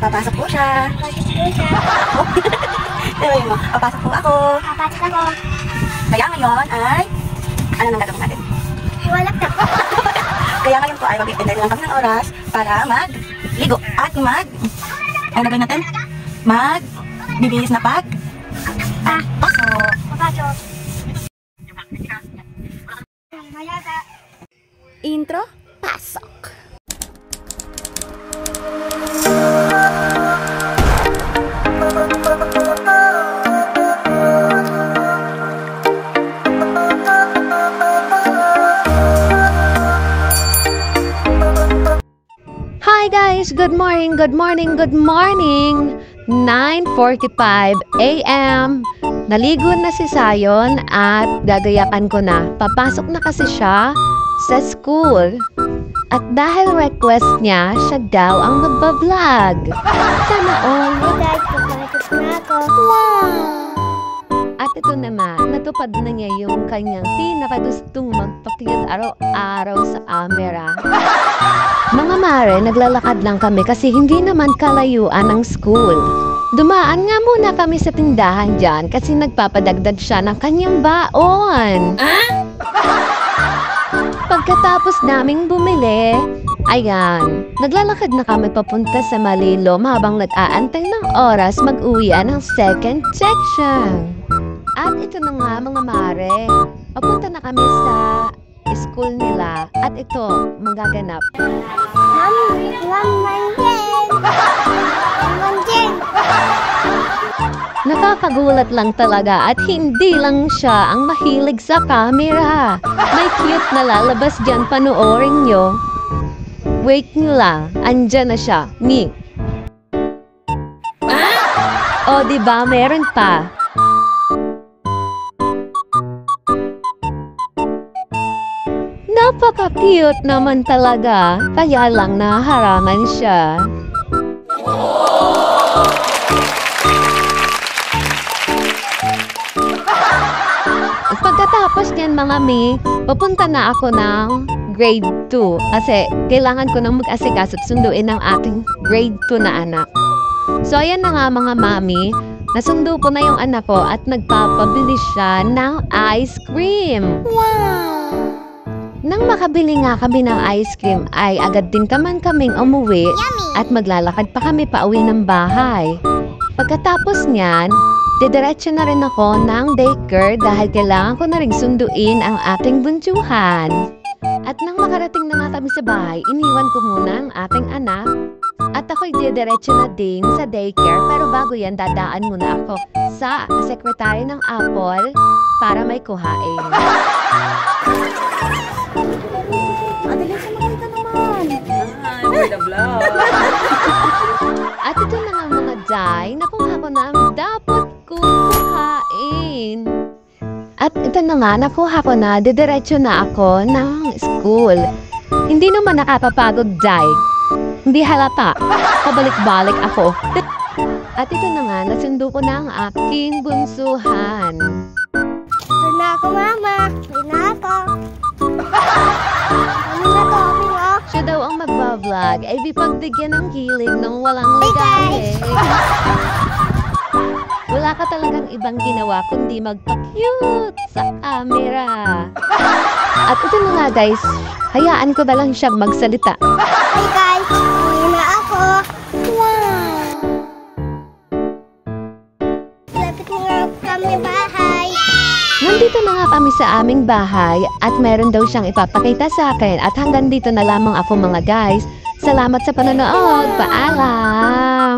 Papasok po siya. Papasok po ako. Kaya ngayon ay, ano nang gagawin natin? Wala ka. Kaya ngayon po ay mag-intay lang kami ng oras para mag-ligo at ano gagawin natin? Bibihis na Papasok. Intro, pasok! Hi guys! Good morning! 9:45 AM. Naligo na si Sayon at gagayakan ko na. Papasok na kasi siya sa school. At dahil request niya, siya daw ang magbablog. Sana all. Hey guys, papasok na ako. At ito naman, natupad na niya yung kanyang pinakagustong magpakiyot araw-araw sa camera. Mga mare, naglalakad lang kami kasi hindi naman kalayuan ang school. Dumaan nga muna kami sa tindahan dyan kasi nagpapadagdag siya ng kanyang baon. Pagkatapos naming bumili, ayan, naglalakad na kami papunta sa Malilom habang nag-aantay ng oras mag-uwian ng second section. At ito na nga mga mare, papunta na kami sa school nila at ito, magaganap. Nakakagulat lang talaga at hindi lang siya ang mahilig sa camera. May cute na lalabas dyan, panoorin nyo. Wait nyo lang, andyan na siya, ni. O diba, meron pa. Napaka-cute naman talaga, kaya lang naharangan siya. Pagkatapos niyan mga mi, papunta na ako ng grade 2 kasi kailangan ko nang mag-asikaso at sunduin ng ating grade 2 na anak. So ayan na nga mga mami, nasundo ko na yung anak ko at nagpapabili siya ng ice cream. Wow! Nang makabili nga kami ng ice cream ay agad din kaming umuwi at maglalakad pa kami pauwi ng bahay. Pagkatapos niyan, didiretso na rin ako ng daycare dahil kailangan ko na rin sunduin ang ating bunsuhan. At nang makarating na nga kami sa bahay, iniwan ko muna ang ating anak at ako'y didiretso na din sa daycare, pero bago yan dadaan muna ako sa sekretary ng Apple para may kuhain. At ito na nga mga day, nakuha ko na ang dapat kuhain. At ito na nga, nakuha ko na, didiretso na ako ng school. Hindi naman nakapapagod day. Hindi halata, pabalik-balik ako. At ito na nga, nasundo ko na ang aking bunsuhan. Ito na ako, mama. Ito na ako. Siya daw ang magbablog ay di pagbigyan ng hilig ng walang ligahe. Wala ka talagang ibang ginawa kundi magpa-cute sa camera. At ito na nga guys, hayaan ko na lang siyang magsalita. Hey guys, uwi na ako. Wow! Lapit na nga kami bahay. Nandito na nga kami sa aming bahay at meron daw siyang ipapakita sa akin at hanggang dito na lamang ako mga guys. Salamat sa panonood. Paalam!